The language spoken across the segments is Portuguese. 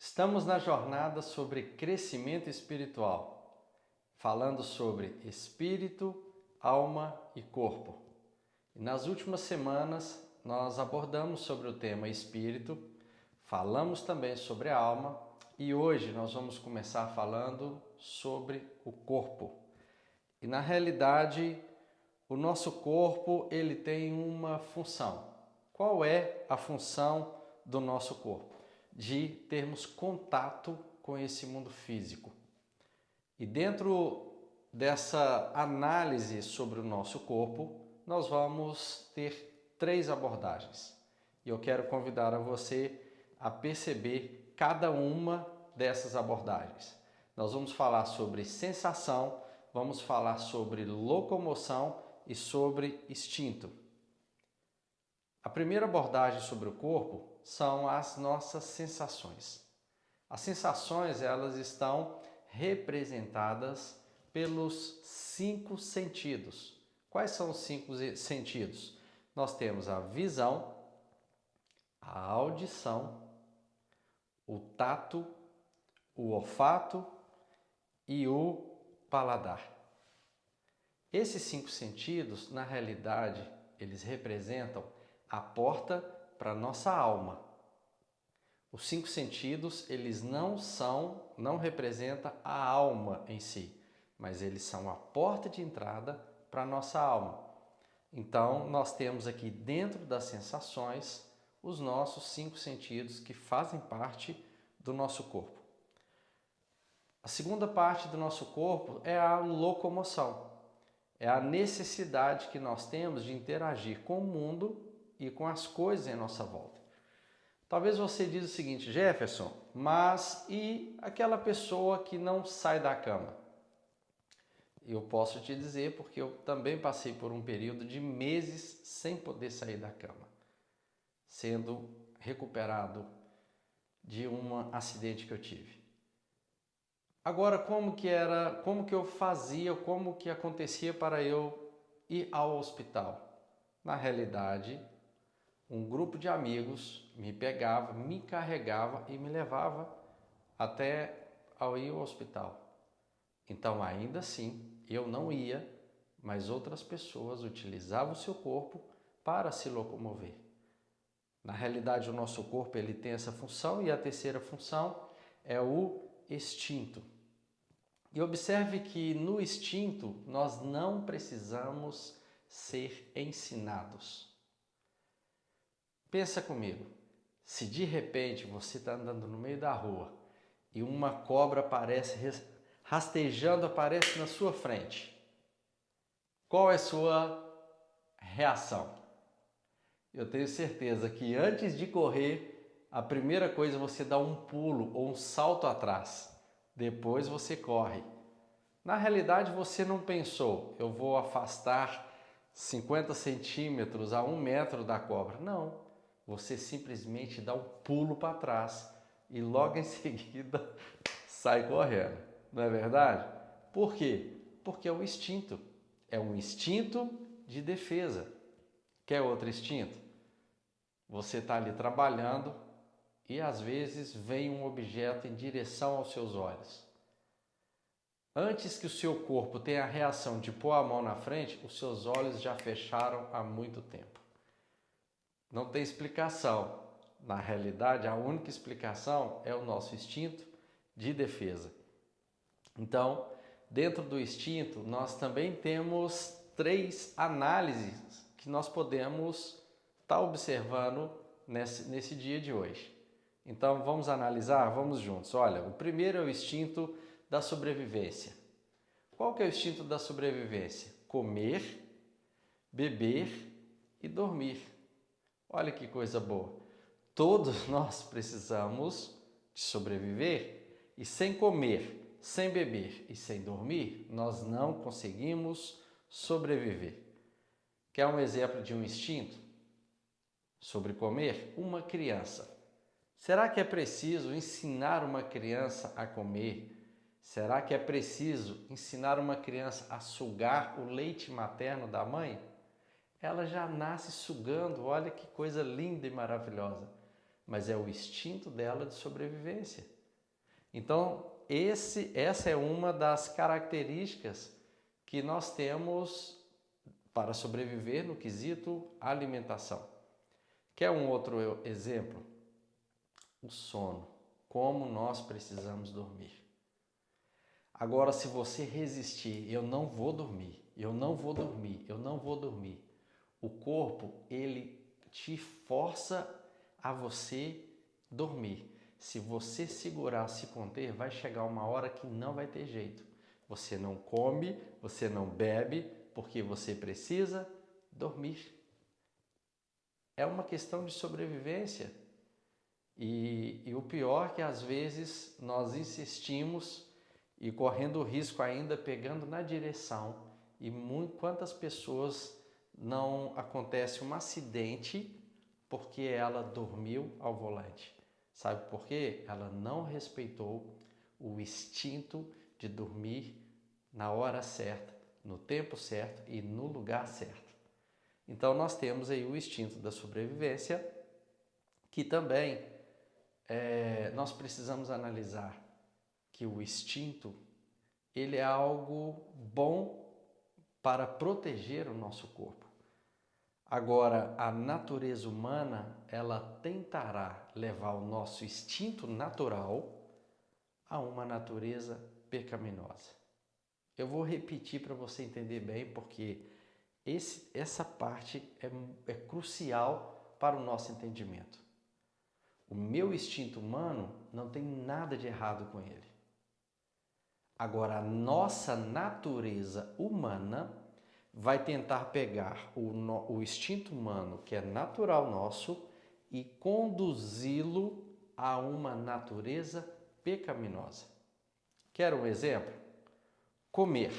Estamos na jornada sobre crescimento espiritual, falando sobre espírito, alma e corpo. E nas últimas semanas nós abordamos sobre o tema espírito, falamos também sobre a alma e hoje nós vamos começar falando sobre o corpo. E na realidade, o nosso corpo ele tem uma função. Qual é a função do nosso corpo? De termos contato com esse mundo físico. E dentro dessa análise sobre o nosso corpo, nós vamos ter três abordagens. E eu quero convidar a você a perceber cada uma dessas abordagens. Nós vamos falar sobre sensação, vamos falar sobre locomoção e sobre instinto. A primeira abordagem sobre o corpo são as nossas sensações. As sensações, elas estão representadas pelos 5 sentidos. Quais são os 5 sentidos? Nós temos a visão, a audição, o tato, o olfato e o paladar. Esses 5 sentidos, na realidade, eles representam a porta para a nossa alma. Os 5 sentidos, eles não representam a alma em si, mas eles são a porta de entrada para a nossa alma. Então, nós temos aqui dentro das sensações os nossos 5 sentidos que fazem parte do nosso corpo. A segunda parte do nosso corpo é a locomoção. É a necessidade que nós temos de interagir com o mundo e com as coisas em nossa volta. Talvez você diga o seguinte: Jefferson, mas e aquela pessoa que não sai da cama? Eu posso te dizer porque eu também passei por um período de meses sem poder sair da cama, sendo recuperado de um acidente que eu tive. Agora, como que eu fazia, como que acontecia para eu ir ao hospital? Na realidade, um grupo de amigos me pegava, me carregava e me levava até ao ir ao hospital. Então, ainda assim, eu não ia, mas outras pessoas utilizavam o seu corpo para se locomover. Na realidade, o nosso corpo ele tem essa função e a terceira função é o instinto. E observe que no instinto nós não precisamos ser ensinados. Pensa comigo, se de repente você está andando no meio da rua e uma cobra aparece rastejando, aparece na sua frente, qual é a sua reação? Eu tenho certeza que antes de correr, a primeira coisa você dá um pulo ou um salto atrás, depois você corre. Na realidade você não pensou, eu vou afastar 50 centímetros a 1 metro da cobra. Não. Você simplesmente dá um pulo para trás e logo em seguida sai correndo, não é verdade? Por quê? Porque é um instinto de defesa. Quer outro instinto? Você está ali trabalhando e às vezes vem um objeto em direção aos seus olhos. Antes que o seu corpo tenha a reação de pôr a mão na frente, os seus olhos já fecharam há muito tempo. Não tem explicação. Na realidade, a única explicação é o nosso instinto de defesa. Então, dentro do instinto, nós também temos 3 análises que nós podemos estar observando nesse dia de hoje. Então, vamos analisar? Vamos juntos. Olha, o primeiro é o instinto da sobrevivência. Qual que é o instinto da sobrevivência? Comer, beber e dormir. Olha que coisa boa. Todos nós precisamos de sobreviver e sem comer, sem beber e sem dormir, nós não conseguimos sobreviver. Quer um exemplo de um instinto? Sobre comer? Uma criança. Será que é preciso ensinar uma criança a comer? Será que é preciso ensinar uma criança a sugar o leite materno da mãe? Ela já nasce sugando, olha que coisa linda e maravilhosa. mas é o instinto dela de sobrevivência. Então, essa é uma das características que nós temos para sobreviver no quesito alimentação. Quer um outro exemplo? O sono. Como nós precisamos dormir. Agora, se você resistir, eu não vou dormir, eu não vou dormir, eu não vou dormir, o corpo, ele te força a você dormir. Se você segurar, se conter, vai chegar uma hora que não vai ter jeito. Você não come, você não bebe, porque você precisa dormir. É uma questão de sobrevivência. E o pior é que às vezes nós insistimos e correndo o risco ainda pegando na direção. E quantas pessoas não acontece um acidente porque ela dormiu ao volante? Sabe por quê? Ela não respeitou o instinto de dormir na hora certa, no tempo certo e no lugar certo. Então nós temos aí o instinto da sobrevivência, que também nós precisamos analisar que o instinto ele é algo bom para proteger o nosso corpo. Agora, a natureza humana, ela tentará levar o nosso instinto natural a uma natureza pecaminosa. Eu vou repetir para você entender bem, porque essa parte é crucial para o nosso entendimento. O meu instinto humano não tem nada de errado com ele. Agora, a nossa natureza humana vai tentar pegar o instinto humano, que é natural nosso, e conduzi-lo a uma natureza pecaminosa. Quer um exemplo? Comer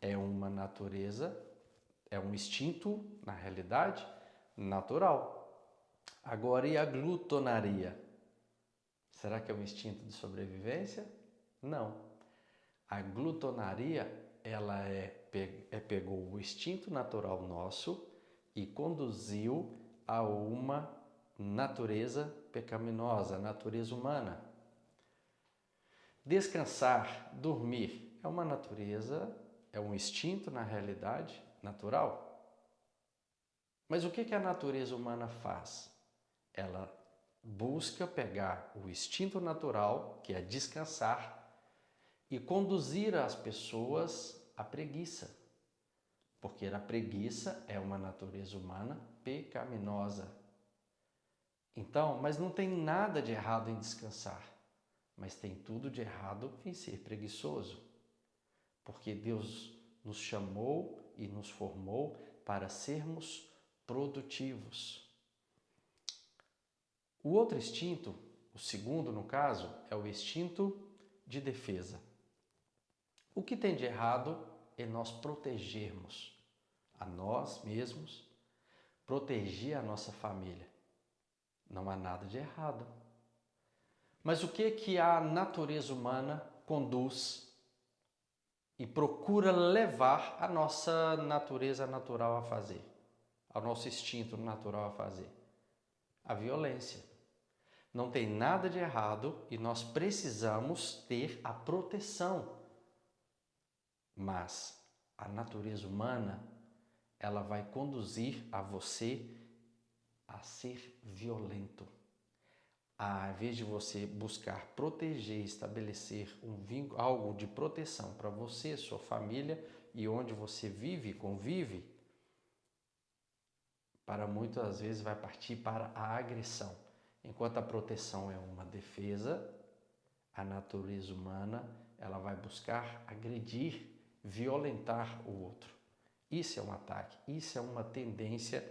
é uma natureza, é um instinto, na realidade, natural. Agora, e a glutonaria? Será que é um instinto de sobrevivência? Não. A glutonaria, ela pegou o instinto natural nosso e conduziu a uma natureza pecaminosa, natureza humana. Descansar, dormir, é uma natureza, é um instinto, na realidade, natural. Mas o que a natureza humana faz? Ela busca pegar o instinto natural, que é descansar, e conduzir as pessoas à preguiça. Porque a preguiça é uma natureza humana pecaminosa. Então, mas não tem nada de errado em descansar, mas tem tudo de errado em ser preguiçoso. Porque Deus nos chamou e nos formou para sermos produtivos. O outro instinto, o segundo no caso, é o instinto de defesa. O que tem de errado é nós protegermos a nós mesmos, proteger a nossa família. Não há nada de errado. Mas o que a natureza humana conduz e procura levar a nossa natureza natural a fazer, ao nosso instinto natural a fazer? A violência. Não tem nada de errado e nós precisamos ter a proteção. Mas a natureza humana, ela vai conduzir a você a ser violento. Ao invés de você buscar proteger, estabelecer algo de proteção para você, sua família e onde você vive e convive, para muitas vezes vai partir para a agressão. Enquanto a proteção é uma defesa, a natureza humana ela vai buscar agredir, violentar o outro. Isso é um ataque, isso é uma tendência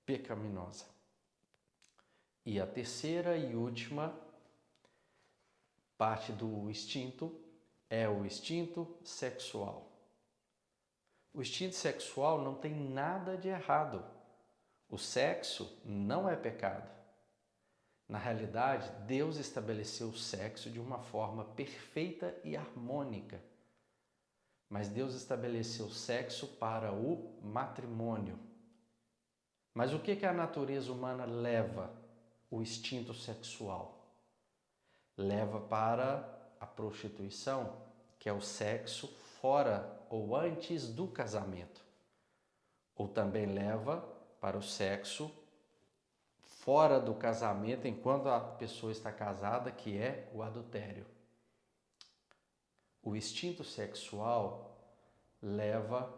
pecaminosa. E a terceira e última parte do instinto é o instinto sexual. O instinto sexual não tem nada de errado. O sexo não é pecado. Na realidade, Deus estabeleceu o sexo de uma forma perfeita e harmônica. Mas Deus estabeleceu o sexo para o matrimônio. Mas o que a natureza humana leva? o instinto sexual, leva para a prostituição, que é o sexo fora ou antes do casamento, ou também leva para o sexo fora do casamento enquanto a pessoa está casada, que é o adultério. O instinto sexual leva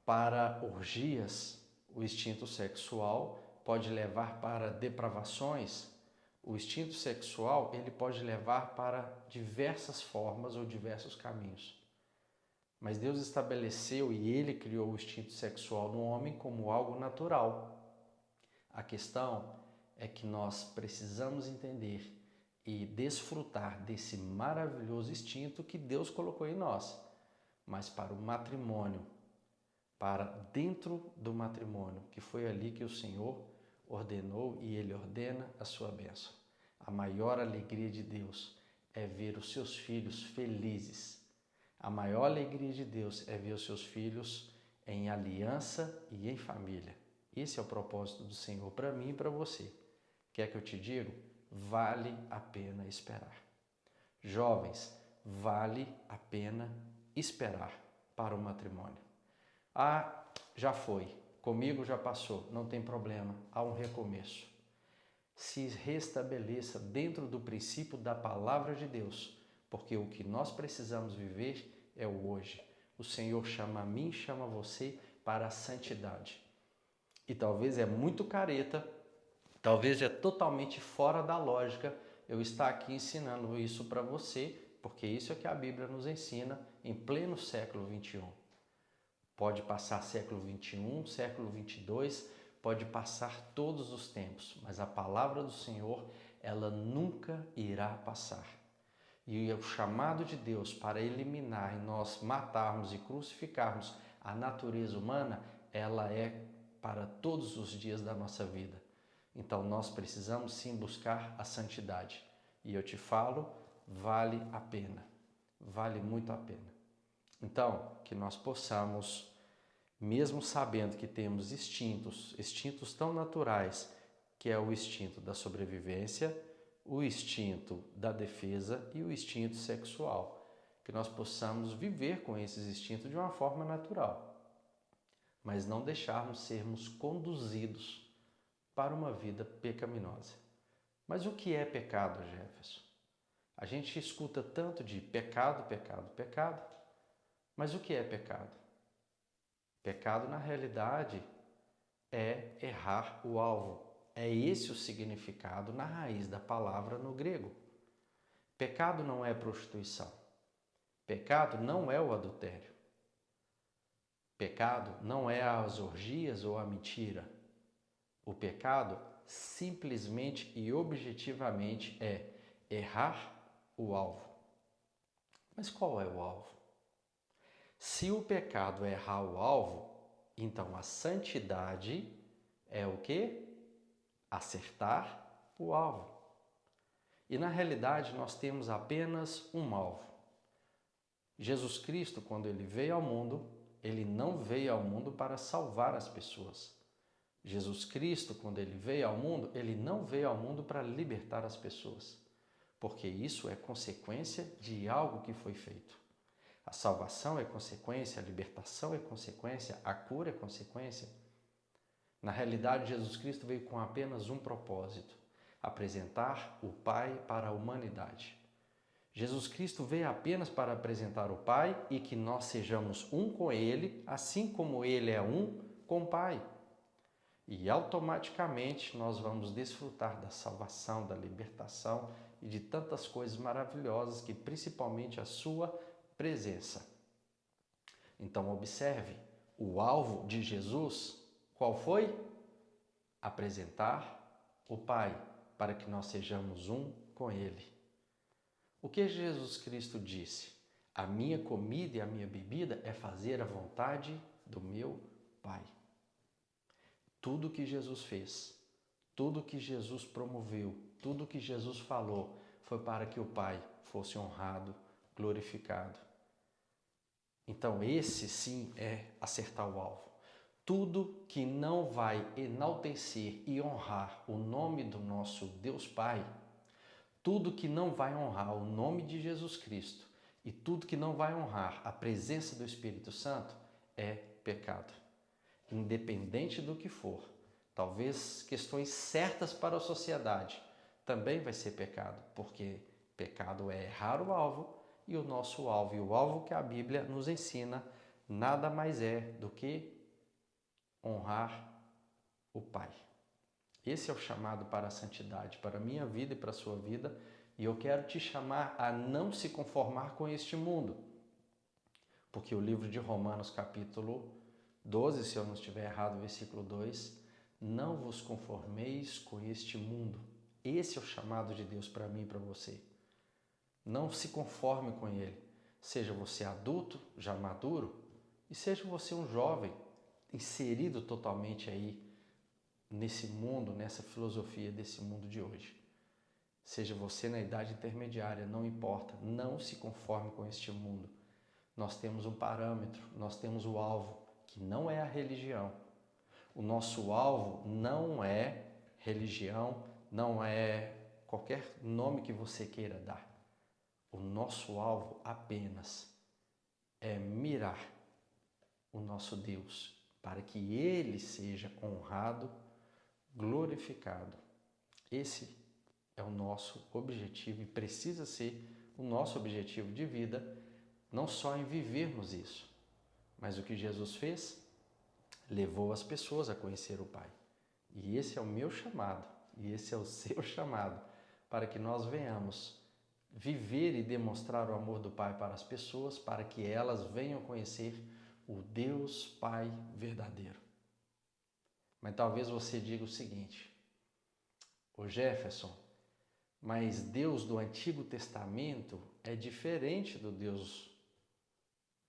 para orgias, o instinto sexual pode levar para depravações, o instinto sexual ele pode levar para diversas formas ou diversos caminhos. Mas Deus estabeleceu e Ele criou o instinto sexual no homem como algo natural. A questão é que nós precisamos entender e desfrutar desse maravilhoso instinto que Deus colocou em nós. Mas para o matrimônio, para dentro do matrimônio, que foi ali que o Senhor ordenou e Ele ordena a sua bênção. A maior alegria de Deus é ver os seus filhos felizes. A maior alegria de Deus é ver os seus filhos em aliança e em família. Esse é o propósito do Senhor para mim e para você. Quer que eu te diga? Vale a pena esperar. Jovens, vale a pena esperar para o matrimônio. Ah, já foi, comigo já passou, não tem problema, há um recomeço. Se restabeleça dentro do princípio da palavra de Deus, porque o que nós precisamos viver é o hoje. O Senhor chama a mim, chama você para a santidade. E talvez é muito careta, talvez é totalmente fora da lógica eu estar aqui ensinando isso para você, porque isso é que a Bíblia nos ensina em pleno século XXI. Pode passar século XXI, século XXII, pode passar todos os tempos, mas a palavra do Senhor, ela nunca irá passar. E o chamado de Deus para eliminar e nós matarmos e crucificarmos a natureza humana, ela é para todos os dias da nossa vida. Então nós precisamos sim buscar a santidade. E eu te falo, vale a pena, vale muito a pena. Então, que nós possamos, mesmo sabendo que temos instintos tão naturais, que é o instinto da sobrevivência, o instinto da defesa e o instinto sexual, que nós possamos viver com esses instintos de uma forma natural, mas não deixarmos sermos conduzidos para uma vida pecaminosa. Mas o que é pecado, Jefferson? A gente escuta tanto de pecado, pecado, pecado, mas o que é pecado? Pecado, na realidade, é errar o alvo. É esse o significado na raiz da palavra no grego. Pecado não é prostituição. Pecado não é o adultério. Pecado não é as orgias ou a mentira. O pecado, simplesmente e objetivamente, é errar o alvo. Mas qual é o alvo? Se o pecado é errar o alvo, então a santidade é o quê? Acertar o alvo. E na realidade nós temos apenas um alvo. Jesus Cristo, quando ele veio ao mundo, ele não veio ao mundo para salvar as pessoas. Jesus Cristo, quando ele veio ao mundo, ele não veio ao mundo para libertar as pessoas, porque isso é consequência de algo que foi feito. A salvação é consequência, a libertação é consequência, a cura é consequência. Na realidade, Jesus Cristo veio com apenas um propósito: apresentar o Pai para a humanidade. Jesus Cristo veio apenas para apresentar o Pai e que nós sejamos um com Ele, assim como Ele é um com o Pai. E automaticamente nós vamos desfrutar da salvação, da libertação e de tantas coisas maravilhosas que principalmente a sua presença. Então observe, o alvo de Jesus, qual foi? Apresentar o Pai, para que nós sejamos um com Ele. O que Jesus Cristo disse? A minha comida e a minha bebida é fazer a vontade do meu Pai. Tudo que Jesus fez, tudo que Jesus promoveu, tudo que Jesus falou, foi para que o Pai fosse honrado, glorificado. Então esse sim é acertar o alvo. Tudo que não vai enaltecer e honrar o nome do nosso Deus Pai, tudo que não vai honrar o nome de Jesus Cristo e tudo que não vai honrar a presença do Espírito Santo é pecado. Independente do que for, talvez questões certas para a sociedade também vai ser pecado, porque pecado é errar o alvo e o nosso alvo, e o alvo que a Bíblia nos ensina, nada mais é do que honrar o Pai. Esse é o chamado para a santidade, para a minha vida e para a sua vida, e eu quero te chamar a não se conformar com este mundo, porque o livro de Romanos, capítulo 12, se eu não estiver errado, versículo 2, não vos conformeis com este mundo. Esse é o chamado de Deus para mim e para você. Não se conforme com ele. Seja você adulto, já maduro, e seja você um jovem, inserido totalmente aí nesse mundo, nessa filosofia desse mundo de hoje. Seja você na idade intermediária, não importa, não se conforme com este mundo. Nós temos um parâmetro, nós temos o alvo, que não é a religião. O nosso alvo não é religião, não é qualquer nome que você queira dar. O nosso alvo apenas é mirar o nosso Deus, para que Ele seja honrado, glorificado. Esse é o nosso objetivo e precisa ser o nosso objetivo de vida, não só em vivermos isso, mas o que Jesus fez, levou as pessoas a conhecer o Pai. E esse é o meu chamado, e esse é o seu chamado, para que nós venhamos viver e demonstrar o amor do Pai para as pessoas, para que elas venham conhecer o Deus Pai verdadeiro. Mas talvez você diga o seguinte: ô Jefferson, mas Deus do Antigo Testamento é diferente do Deus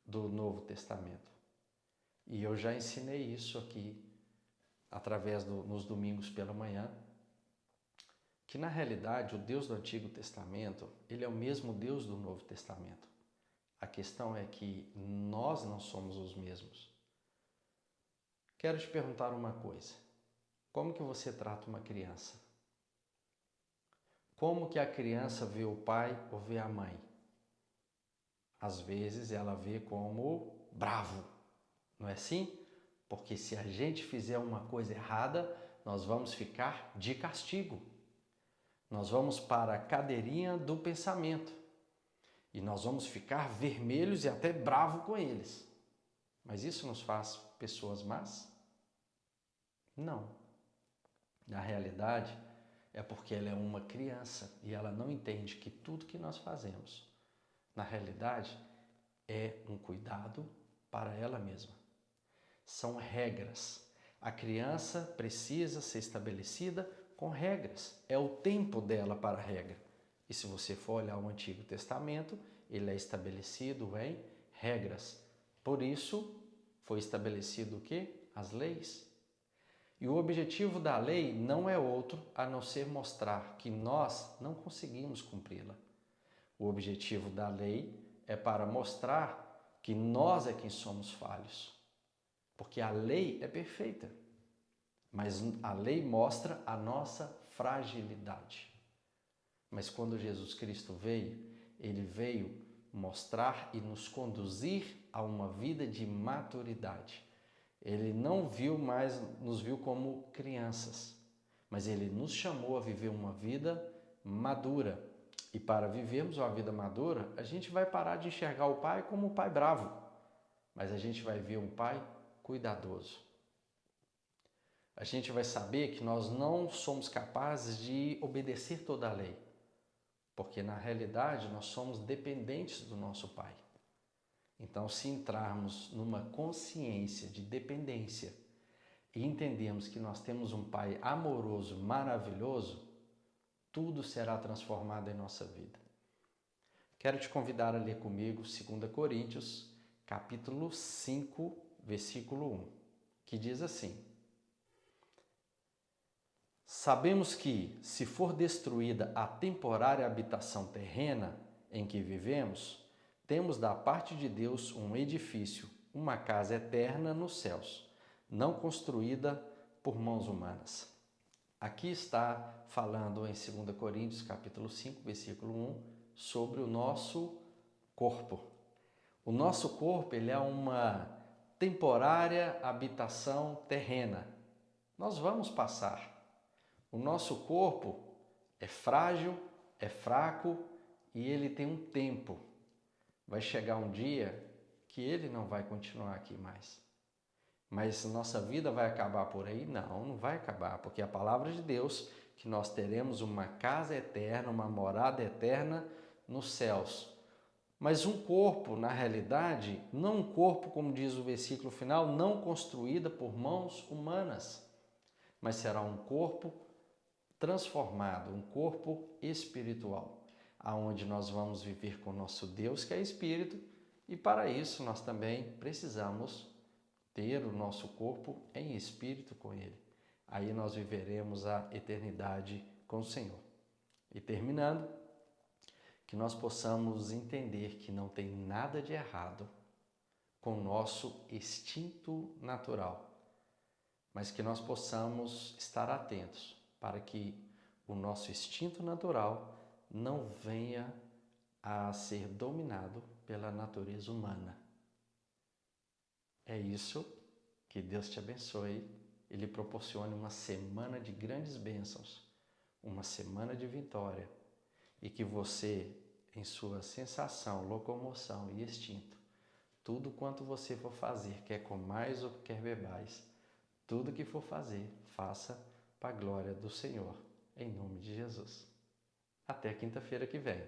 do Novo Testamento. E eu já ensinei isso aqui, nos domingos pela manhã, que na realidade o Deus do Antigo Testamento, ele é o mesmo Deus do Novo Testamento. A questão é que nós não somos os mesmos. Quero te perguntar uma coisa. Como que você trata uma criança? Como que a criança vê o pai ou vê a mãe? Às vezes ela vê como bravo, não é assim? Porque se a gente fizer uma coisa errada, nós vamos ficar de castigo. Nós vamos para a cadeirinha do pensamento. E nós vamos ficar vermelhos e até bravos com eles. Mas isso nos faz pessoas más? Não. Na realidade, é porque ela é uma criança e ela não entende que tudo que nós fazemos, na realidade, é um cuidado para ela mesma. São regras. A criança precisa ser estabelecida com regras. É o tempo dela para a regra. E se você for olhar o Antigo Testamento, ele é estabelecido em regras. Por isso, foi estabelecido o quê? As leis. E o objetivo da lei não é outro a não ser mostrar que nós não conseguimos cumpri-la. O objetivo da lei é para mostrar que nós é quem somos falhos. Porque a lei é perfeita, mas a lei mostra a nossa fragilidade. Mas quando Jesus Cristo veio, ele veio mostrar e nos conduzir a uma vida de maturidade. Ele não nos viu como crianças, mas ele nos chamou a viver uma vida madura. E para vivermos uma vida madura, a gente vai parar de enxergar o pai como um pai bravo, mas a gente vai ver um pai cuidadoso. A gente vai saber que nós não somos capazes de obedecer toda a lei, porque na realidade nós somos dependentes do nosso pai. Então, se entrarmos numa consciência de dependência e entendermos que nós temos um pai amoroso, maravilhoso, tudo será transformado em nossa vida. Quero te convidar a ler comigo 2 Coríntios, capítulo 5, versículo 1, que diz assim: Sabemos que, se for destruída a temporária habitação terrena em que vivemos, temos da parte de Deus um edifício, uma casa eterna nos céus, não construída por mãos humanas. Aqui está falando em 2 Coríntios, capítulo 5, versículo 1, sobre o nosso corpo. O nosso corpo, ele é uma temporária habitação terrena. Nós vamos passar. O nosso corpo é frágil, é fraco e ele tem um tempo. Vai chegar um dia que ele não vai continuar aqui mais. Mas nossa vida vai acabar por aí? Não, não vai acabar, porque a palavra de Deus, que nós teremos uma casa eterna, uma morada eterna nos céus. Mas um corpo, na realidade, não um corpo, como diz o versículo final, não construída por mãos humanas, mas será um corpo transformado, um corpo espiritual, aonde nós vamos viver com o nosso Deus, que é Espírito, e para isso nós também precisamos ter o nosso corpo em espírito com Ele. Aí nós viveremos a eternidade com o Senhor. E terminando, que nós possamos entender que não tem nada de errado com o nosso instinto natural, mas que nós possamos estar atentos para que o nosso instinto natural não venha a ser dominado pela natureza humana. É isso, que Deus te abençoe e lhe proporcione uma semana de grandes bênçãos, uma semana de vitória e que você, em sua sensação, locomoção e instinto, tudo quanto você for fazer, quer comais ou quer bebais, tudo que for fazer, faça para a glória do Senhor, em nome de Jesus. Até quinta-feira que vem.